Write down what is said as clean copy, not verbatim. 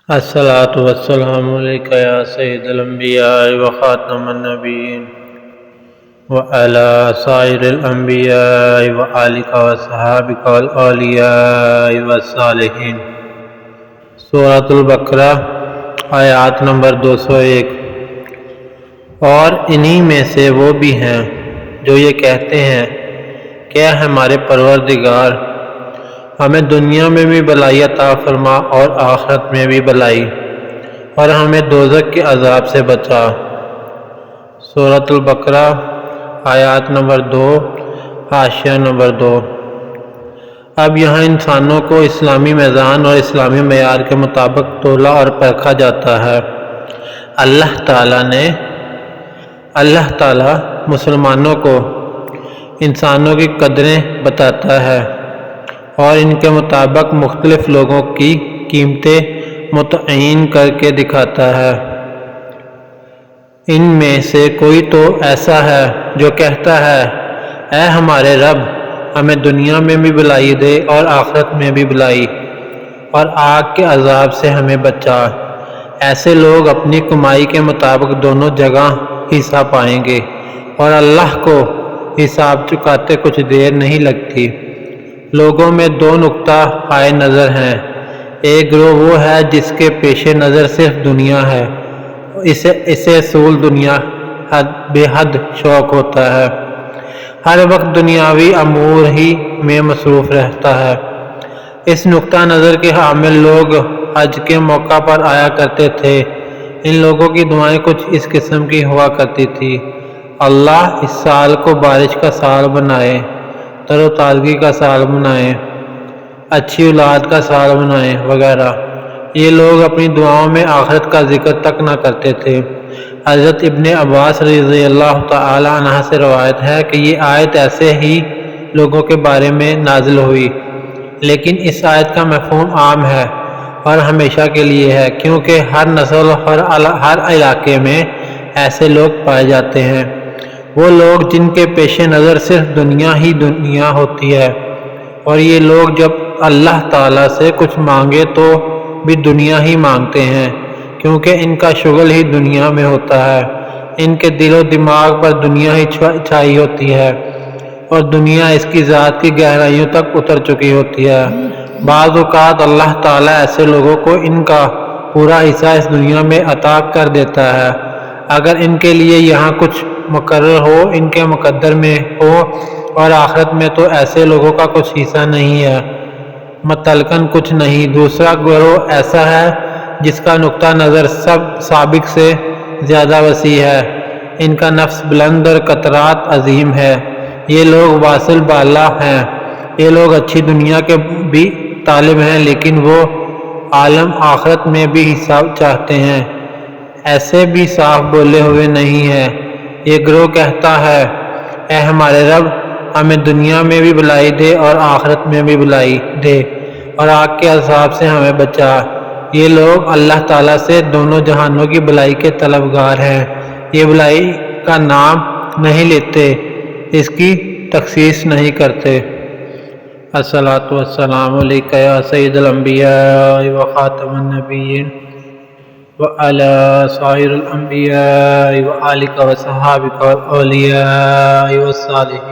الصلاۃ والسلام علیک یا سید الانبیاء وخاتم النبیین وعلی سائر الانبیاء وآلک وصحابک والاولیاء والصالحین۔ سورۃ البقرہ آیات نمبر 201۔ اور انہی میں سے وہ بھی ہیں جو یہ کہتے ہیں کہ اے ہمارے پروردگار، ہمیں دنیا میں بھی بھلائی عطا فرما اور آخرت میں بھی بھلائی، اور ہمیں دوزخ کے عذاب سے بچا۔ سورۃ البقرہ آیات نمبر 2، حاشیہ نمبر 2۔ اب یہاں انسانوں کو اسلامی میزان اور اسلامی معیار کے مطابق تولا اور پرکھا جاتا ہے۔ اللہ تعالیٰ مسلمانوں کو انسانوں کی قدریں بتاتا ہے اور ان کے مطابق مختلف لوگوں کی قیمتیں متعین کر کے دکھاتا ہے۔ ان میں سے کوئی تو ایسا ہے جو کہتا ہے اے ہمارے رب، ہمیں دنیا میں بھی بھلائی دے اور آخرت میں بھی بھلائی، اور آگ کے عذاب سے ہمیں بچا۔ ایسے لوگ اپنی کمائی کے مطابق دونوں جگہ حصہ پائیں گے، اور اللہ کو حساب چکاتے کچھ دیر نہیں لگتی۔ لوگوں میں دو نقطہ پائے نظر ہیں۔ ایک گروہ وہ ہے جس کے پیش نظر صرف دنیا ہے، اسے اصول دنیا بے حد شوق ہوتا ہے، ہر وقت دنیاوی امور ہی میں مصروف رہتا ہے۔ اس نقطہ نظر کے حامل لوگ حج کے موقع پر آیا کرتے تھے۔ ان لوگوں کی دعائیں کچھ اس قسم کی ہوا کرتی تھی: اللہ اس سال کو بارش کا سال بنائے، تر و تازگی کا سال بنائے، اچھی اولاد کا سال بنائے وغیرہ۔ یہ لوگ اپنی دعاؤں میں آخرت کا ذکر تک نہ کرتے تھے۔ حضرت ابن عباس رضی اللہ تعالی عنہ سے روایت ہے کہ یہ آیت ایسے ہی لوگوں کے بارے میں نازل ہوئی، لیکن اس آیت کا مفہوم عام ہے اور ہمیشہ کے لیے ہے، کیونکہ ہر نسل اور ہر علاقے میں ایسے لوگ پائے جاتے ہیں۔ وہ لوگ جن کے پیش نظر صرف دنیا ہی دنیا ہوتی ہے، اور یہ لوگ جب اللہ تعالیٰ سے کچھ مانگے تو بھی دنیا ہی مانگتے ہیں، کیونکہ ان کا شغل ہی دنیا میں ہوتا ہے۔ ان کے دل و دماغ پر دنیا ہی چھائی ہوتی ہے، اور دنیا اس کی ذات کی گہرائیوں تک اتر چکی ہوتی ہے۔ بعض اوقات اللہ تعالیٰ ایسے لوگوں کو ان کا پورا حصہ اس دنیا میں عطا کر دیتا ہے، اگر ان کے لیے یہاں کچھ مقرر ہو، ان کے مقدر میں ہو، اور آخرت میں تو ایسے لوگوں کا کچھ حصہ نہیں ہے، مطلقاً کچھ نہیں۔ دوسرا گروہ ایسا ہے جس کا نقطہ نظر سابق سے زیادہ وسیع ہے، ان کا نفس بلند اور قطرات عظیم ہے۔ یہ لوگ واصل بالا ہیں، یہ لوگ اچھی دنیا کے بھی طالب ہیں، لیکن وہ عالم آخرت میں بھی حصہ چاہتے ہیں، ایسے بھی صاف بولے ہوئے نہیں ہیں۔ یہ گروہ کہتا ہے اے ہمارے رب، ہمیں دنیا میں بھی بھلائی دے اور آخرت میں بھی بھلائی دے، اور آگ کے عذاب سے ہمیں بچا۔ یہ لوگ اللہ تعالیٰ سے دونوں جہانوں کی بھلائی کے طلبگار ہیں۔ یہ بھلائی کا نام نہیں لیتے، اس کی تخصیص نہیں کرتے۔ الصلاۃ والسلام علیک یا سید الانبیاء وخاتم النبیین وعلی سائر الانبیاء وآلک وصحابک والاولیاء والصالحین۔